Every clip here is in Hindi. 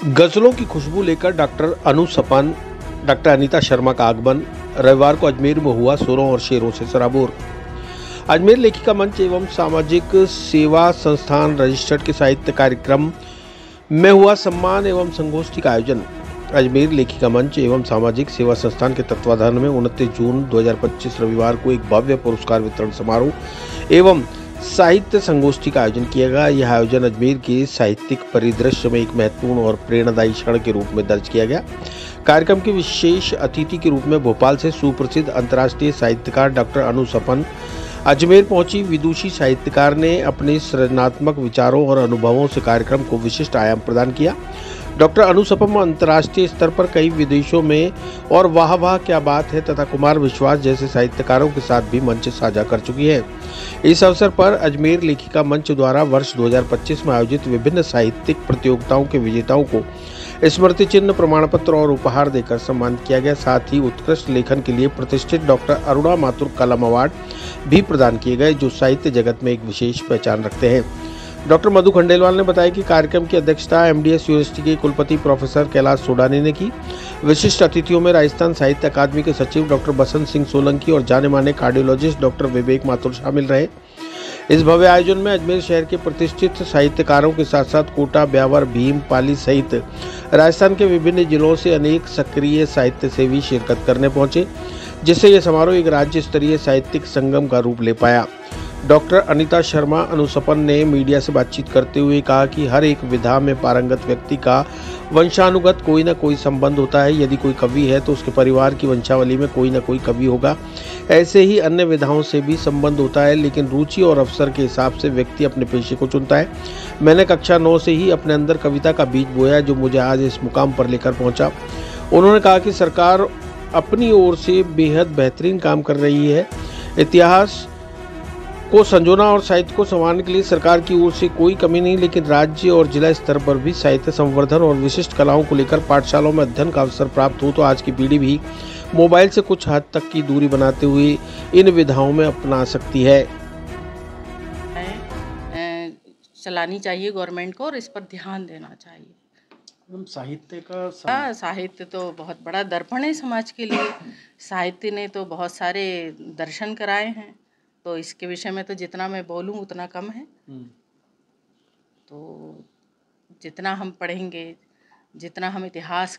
गजलों की खुशबू लेकर डॉक्टर अनु सपन, डॉक्टर अनीता शर्मा का आगमन। रविवार को अजमेर में हुआ सुरों और शेरों से सराबोर। अजमेर लेखिका मंच एवं सामाजिक सेवा संस्थान रजिस्टर्ड के साहित्य कार्यक्रम में हुआ सम्मान एवं संगोष्ठी का आयोजन। अजमेर लेखिका मंच एवं सामाजिक सेवा संस्थान के तत्वाधान में 29 जून 2025 रविवार को एक भव्य पुरस्कार वितरण समारोह एवं साहित्य संगोष्ठी का आयोजन किया गया। यह आयोजन अजमेर के साहित्यिक परिदृश्य में एक महत्वपूर्ण और प्रेरणादायी क्षण के रूप में दर्ज किया गया। कार्यक्रम के विशेष अतिथि के रूप में भोपाल से सुप्रसिद्ध अंतर्राष्ट्रीय साहित्यकार डॉक्टर अनु सपन अजमेर पहुंची। विदुषी साहित्यकार ने अपने सृजनात्मक विचारों और अनुभवों से कार्यक्रम को विशिष्ट आयाम प्रदान किया। डॉक्टर अनु सपन अंतर्राष्ट्रीय स्तर पर कई विदेशों में और वाह वाह क्या बात है तथा कुमार विश्वास जैसे साहित्यकारों के साथ भी मंच साझा कर चुकी है। इस अवसर पर अजमेर लेखिका मंच द्वारा वर्ष 2025 में आयोजित विभिन्न साहित्यिक प्रतियोगिताओं के विजेताओं को स्मृति चिन्ह, प्रमाण पत्र और उपहार देकर सम्मानित किया गया। साथ ही उत्कृष्ट लेखन के लिए प्रतिष्ठित डॉक्टर अरुणा माथुर कलम अवार्ड भी प्रदान किए गए, जो साहित्य जगत में एक विशेष पहचान रखते हैं। डॉक्टर मधु खंडेलवाल ने बताया कि कार्यक्रम की अध्यक्षता एमडीएस यूनिवर्सिटी के कुलपति प्रोफेसर कैलाश सोडानी ने की। विशिष्ट अतिथियों में राजस्थान साहित्य अकादमी के सचिव डॉक्टर बसंत सिंह सोलंकी और जाने माने कार्डियोलॉजिस्ट डॉक्टर विवेक माथुर शामिल रहे। इस भव्य आयोजन में अजमेर शहर के प्रतिष्ठित साहित्यकारों के साथ साथ कोटा, ब्यावर, भीम, पाली सहित राजस्थान के विभिन्न जिलों से अनेक सक्रिय साहित्य सेवी शिरकत करने पहुंचे, जिससे यह समारोह एक राज्य स्तरीय साहित्यिक संगम का रूप ले पाया। डॉक्टर अनीता शर्मा अनु सपन ने मीडिया से बातचीत करते हुए कहा कि हर एक विधा में पारंगत व्यक्ति का वंशानुगत कोई न कोई संबंध होता है। यदि कोई कवि है तो उसके परिवार की वंशावली में कोई न कोई कवि होगा। ऐसे ही अन्य विधाओं से भी संबंध होता है, लेकिन रुचि और अवसर के हिसाब से व्यक्ति अपने पेशे को चुनता है। मैंने कक्षा 9 से ही अपने अंदर कविता का बीज बोया, जो मुझे आज इस मुकाम पर लेकर पहुंचा। उन्होंने कहा कि सरकार अपनी ओर से बेहद बेहतरीन काम कर रही है। इतिहास को संजोना और साहित्य को संवारने के लिए सरकार की ओर से कोई कमी नहीं, लेकिन राज्य और जिला स्तर पर भी साहित्य संवर्धन और विशिष्ट कलाओं को लेकर पाठशालाओं में अध्ययन का अवसर प्राप्त हो तो आज की पीढ़ी भी मोबाइल से कुछ हद तक की दूरी बनाते हुए इन विधाओं में अपना सकती है। चलानी चाहिए गवर्नमेंट को और इस पर ध्यान देना चाहिए। साहित्य तो बहुत बड़ा दर्पण है समाज के लिए। साहित्य ने तो बहुत सारे दर्शन कराए हैं, तो इसके विषय में तो जितना मैं बोलूँ उतना कम है। तो जितना हम पढ़ेंगे, जितना हम इतिहास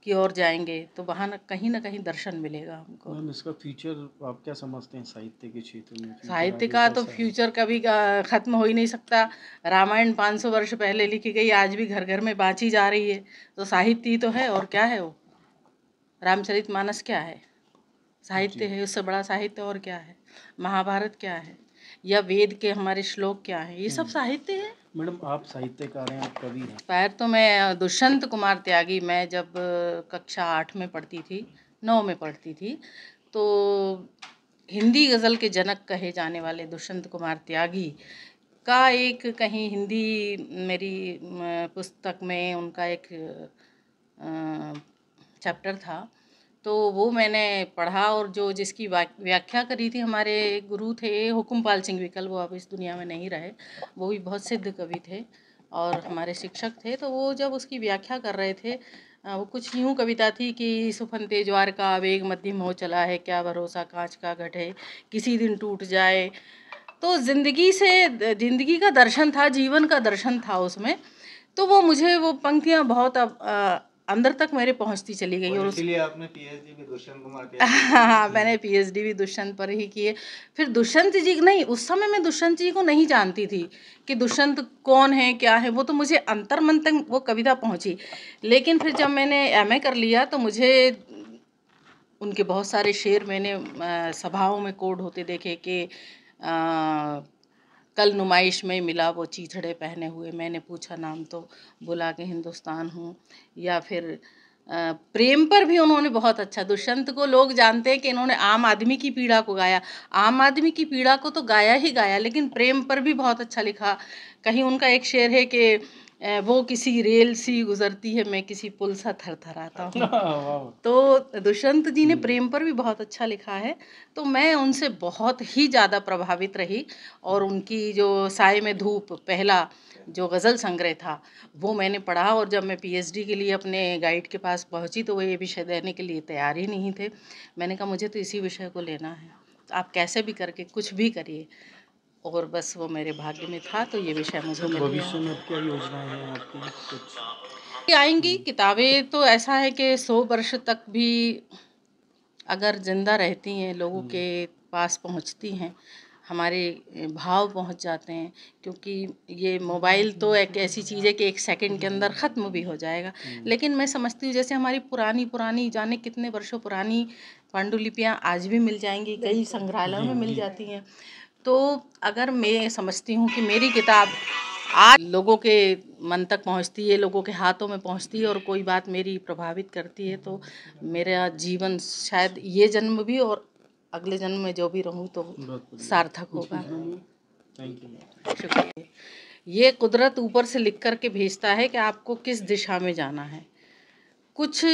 की ओर जाएंगे, तो वहाँ न कहीं दर्शन मिलेगा हमको। मैम, इसका फ्यूचर आप क्या समझते हैं साहित्य के क्षेत्र में? साहित्य का तो फ्यूचर कभी ख़त्म हो ही नहीं सकता। रामायण 500 वर्ष पहले लिखी गई, आज भी घर घर में बाँची जा रही है, तो साहित्य ही तो है। और क्या है वो? रामचरितमानस क्या है? साहित्य है। उससे बड़ा साहित्य और क्या है? महाभारत क्या है? या वेद के हमारे श्लोक क्या है? ये सब साहित्य है। मैडम, आप साहित्यकार हैं, आप कवि हैं। पैर तो मैं दुष्यंत कुमार त्यागी, मैं जब कक्षा 8 में पढ़ती थी, 9 में पढ़ती थी, तो हिंदी गज़ल के जनक कहे जाने वाले दुष्यंत कुमार त्यागी का एक कहीं हिंदी मेरी पुस्तक में उनका एक चैप्टर था, तो वो मैंने पढ़ा। और जो जिसकी व्याख्या करी थी हमारे गुरु थे हुकुमपाल सिंह विकल, वो अब इस दुनिया में नहीं रहे, वो भी बहुत सिद्ध कवि थे और हमारे शिक्षक थे। तो वो जब उसकी व्याख्या कर रहे थे, वो कुछ यूँ कविता थी कि सुफनते ज्वार का आवेग मध्यम हो चला है, क्या भरोसा कांच का घट है, किसी दिन टूट जाए। तो ज़िंदगी का दर्शन था, जीवन का दर्शन था उसमें। तो वो मुझे वो पंक्तियाँ बहुत अंदर तक मेरे पहुंचती चली गई। और इसलिए आपने पीएचडी भी दुष्यंत कुमार हाँ, मैंने पीएचडी भी दुष्यंत पर ही किए। फिर दुष्यंत जी नहीं, उस समय मैं दुष्यंत जी को नहीं जानती थी कि दुष्यंत कौन है, क्या है। वो तो मुझे अंतर्मन तक वो कविता पहुंची। लेकिन फिर जब मैंने एमए कर लिया तो मुझे उनके बहुत सारे शेर मैंने सभाओं में कोड होते देखे कि कल नुमाइश में मिला वो चीथड़े पहने हुए, मैंने पूछा नाम तो बोला कि हिंदुस्तान हूँ। या फिर प्रेम पर भी उन्होंने बहुत अच्छा, दुष्यंत को लोग जानते हैं कि इन्होंने आम आदमी की पीड़ा को गाया। आम आदमी की पीड़ा को तो गाया ही गाया, लेकिन प्रेम पर भी बहुत अच्छा लिखा। कहीं उनका एक शेर है कि वो किसी रेल सी गुजरती है, मैं किसी पुल सा थरथराता हूँ। वाह। तो दुष्यंत जी ने प्रेम पर भी बहुत अच्छा लिखा है, तो मैं उनसे बहुत ही ज़्यादा प्रभावित रही। और उनकी जो साए में धूप पहला जो गज़ल संग्रह था वो मैंने पढ़ा, और जब मैं पीएचडी के लिए अपने गाइड के पास पहुंची तो वो ये विषय देने के लिए तैयार ही नहीं थे। मैंने कहा मुझे तो इसी विषय को लेना है, तो आप कैसे भी करके कुछ भी करिए, और बस वो मेरे भाग्य में था, तो ये विषय मुझे मिल भविष्य गया। में अब क्या योजनाएं हैं आपकी कुछ? आएंगी किताबें, तो ऐसा है कि 100 वर्ष तक भी अगर जिंदा रहती हैं, लोगों के पास पहुंचती हैं, हमारे भाव पहुंच जाते हैं। क्योंकि ये मोबाइल तो एक ऐसी चीज़ है कि 1 सेकंड के अंदर ख़त्म भी हो जाएगा, लेकिन मैं समझती हूँ जैसे हमारी पुरानी पुरानी जाने कितने वर्षों पुरानी पांडुलिपियाँ आज भी मिल जाएंगी, कई संग्रहालयों में मिल जाती हैं। तो अगर मैं समझती हूँ कि मेरी किताब आज लोगों के मन तक पहुँचती है, लोगों के हाथों में पहुँचती है, और कोई बात मेरी प्रभावित करती है, तो मेरा जीवन शायद ये जन्म भी और अगले जन्म में जो भी रहूँ तो सार्थक होगा। Thank you. शुक्रिया। ये कुदरत ऊपर से लिख कर के भेजता है कि आपको किस दिशा में जाना है। कुछ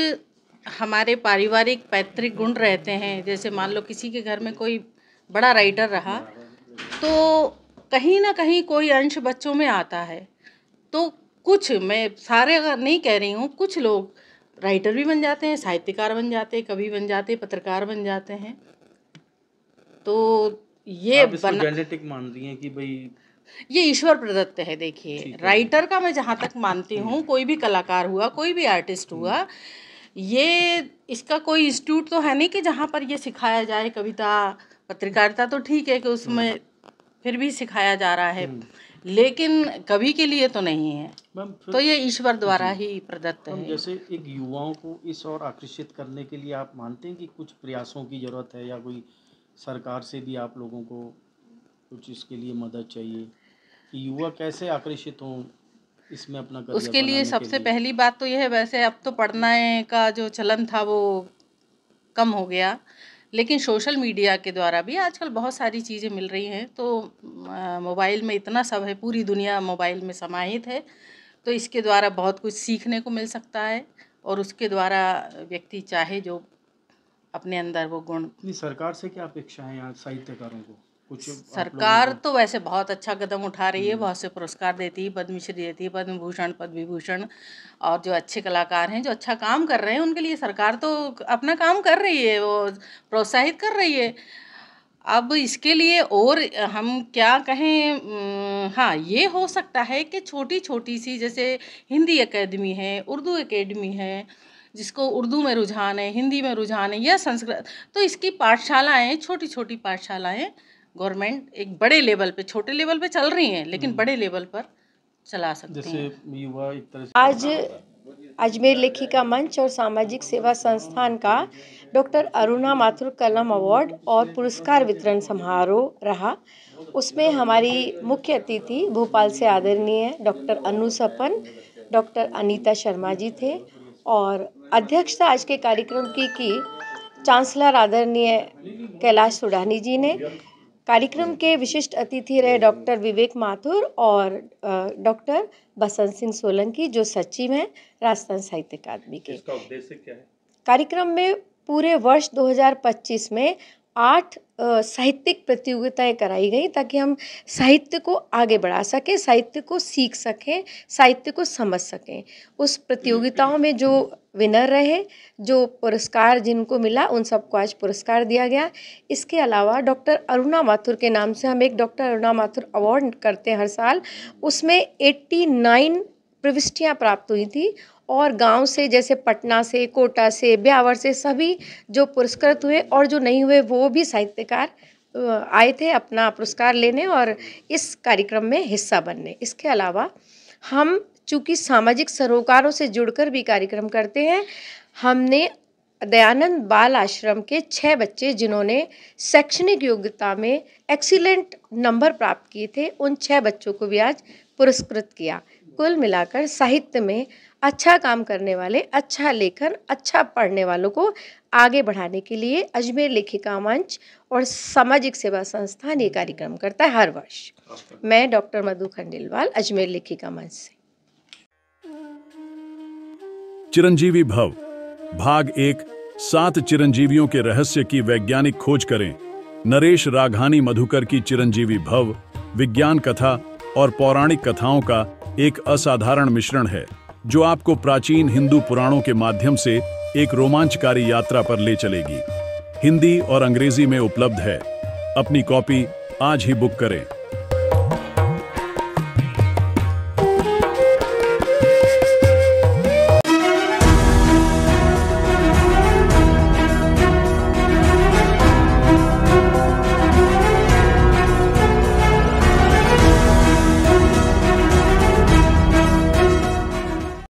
हमारे पारिवारिक पैतृक गुण रहते हैं, जैसे मान लो किसी के घर में कोई बड़ा राइटर रहा, तो कहीं ना कहीं कोई अंश बच्चों में आता है। तो कुछ, मैं सारे नहीं कह रही हूँ, कुछ लोग राइटर भी बन जाते हैं, साहित्यकार बन जाते हैं, कवि बन जाते हैं, पत्रकार बन जाते हैं। तो ये आप इसको जेनेटिक मान रही हैं कि भाई ये ईश्वर प्रदत्त है। देखिए, राइटर का मैं जहाँ तक मानती हूँ, कोई भी कलाकार हुआ, कोई भी आर्टिस्ट हुआ, ये इसका कोई इंस्टीट्यूट तो है नहीं कि जहाँ पर ये सिखाया जाए। कविता पत्रकारिता तो ठीक है कि उसमें फिर भी सिखाया जा रहा है, लेकिन कवि के लिए तो नहीं है। तो ये ईश्वर द्वारा ही प्रदत्त है। जैसे एक युवाओं को इस और आकर्षित करने के लिए आप मानते हैं कि कुछ प्रयासों की ज़रूरत है, या कोई सरकार से भी आप लोगों को कुछ इसके लिए मदद चाहिए कि युवा कैसे आकर्षित हों इसमें अपना करियर उसके लिए बनाने सबसे के लिए? पहली बात तो यह है, वैसे अब तो पढ़ने का जो चलन था वो कम हो गया, लेकिन सोशल मीडिया के द्वारा भी आजकल बहुत सारी चीज़ें मिल रही हैं। तो मोबाइल में इतना सब है, पूरी दुनिया मोबाइल में समाहित है, तो इसके द्वारा बहुत कुछ सीखने को मिल सकता है, और उसके द्वारा व्यक्ति चाहे जो अपने अंदर वो गुण। सरकार से क्या अपेक्षा है यहाँ साहित्यकारों को? कुछ सरकार तो वैसे बहुत अच्छा कदम उठा रही है, बहुत से पुरस्कार देती है, पद्मश्री देती है, पद्म भूषण, पद्म विभूषण। और जो अच्छे कलाकार हैं, जो अच्छा काम कर रहे हैं, उनके लिए सरकार तो अपना काम कर रही है, वो प्रोत्साहित कर रही है। अब इसके लिए और हम क्या कहें, हाँ ये हो सकता है कि छोटी छोटी सी, जैसे हिंदी एकेडमी है, उर्दू एकेडमी है, जिसको उर्दू में रुझान है, हिंदी में रुझान है, या संस्कृत, तो इसकी पाठशालाएं, छोटी छोटी पाठशालाएं गवर्नमेंट एक बड़े लेवल पे, छोटे लेवल पे चल रही हैं, लेकिन बड़े लेवल पर चला सकती हैं। जैसे युवा एक तरह से आज अजमेर लेखिका मंच और सामाजिक सेवा संस्थान का डॉक्टर अरुणा माथुर कलम अवार्ड और पुरस्कार वितरण समारोह रहा। उसमें हमारी मुख्य अतिथि भोपाल से आदरणीय डॉक्टर अनु सपन, डॉक्टर अनीता शर्मा जी थे, और अध्यक्षता आज के कार्यक्रम की चांसलर आदरणीय कैलाश सुडानी जी ने। कार्यक्रम के विशिष्ट अतिथि रहे डॉक्टर विवेक माथुर और डॉक्टर बसंत सिंह सोलंकी, जो सचिव हैं राजस्थान साहित्य अकादमी के। इसका उद्देश्य क्या है? कार्यक्रम में पूरे वर्ष 2025 में 8 साहित्यिक प्रतियोगिताएं कराई गई, ताकि हम साहित्य को आगे बढ़ा सकें, साहित्य को सीख सकें, साहित्य को समझ सकें। उस प्रतियोगिताओं में जो विनर रहे, जो पुरस्कार जिनको मिला, उन सबको आज पुरस्कार दिया गया। इसके अलावा डॉक्टर अरुणा माथुर के नाम से हम एक डॉक्टर अरुणा माथुर अवार्ड करते हैं हर साल। उसमें 89 प्रविष्टियाँ प्राप्त हुई थी, और गांव से, जैसे पटना से, कोटा से, ब्यावर से, सभी जो पुरस्कृत हुए और जो नहीं हुए वो भी साहित्यकार आए थे अपना पुरस्कार लेने और इस कार्यक्रम में हिस्सा बनने। इसके अलावा हम चूँकि सामाजिक सरोकारों से जुड़कर भी कार्यक्रम करते हैं, हमने दयानंद बाल आश्रम के 6 बच्चे जिन्होंने शैक्षणिक योग्यता में एक्सीलेंट नंबर प्राप्त किए थे, उन 6 बच्चों को भी आज पुरस्कृत किया। कुल मिलाकर साहित्य में अच्छा काम करने वाले, अच्छा लेखन, अच्छा पढ़ने वालों को आगे बढ़ाने के लिए अजमेर लेखिका मंच और सामाजिक सेवा संस्थान ये कार्यक्रम करता है हर वर्ष। मैं डॉक्टर मधु खंडेलवाल, अजमेर लेखिका मंच से। चिरंजीवी भव भाग 1 7 चिरंजीवियों के रहस्य की वैज्ञानिक खोज करें। नरेश राघानी मधुकर की चिरंजीवी भव विज्ञान कथा और पौराणिक कथाओं का एक असाधारण मिश्रण है जो आपको प्राचीन हिंदू पुराणों के माध्यम से एक रोमांचकारी यात्रा पर ले चलेगी। हिंदी और अंग्रेजी में उपलब्ध है। अपनी कॉपी आज ही बुक करें।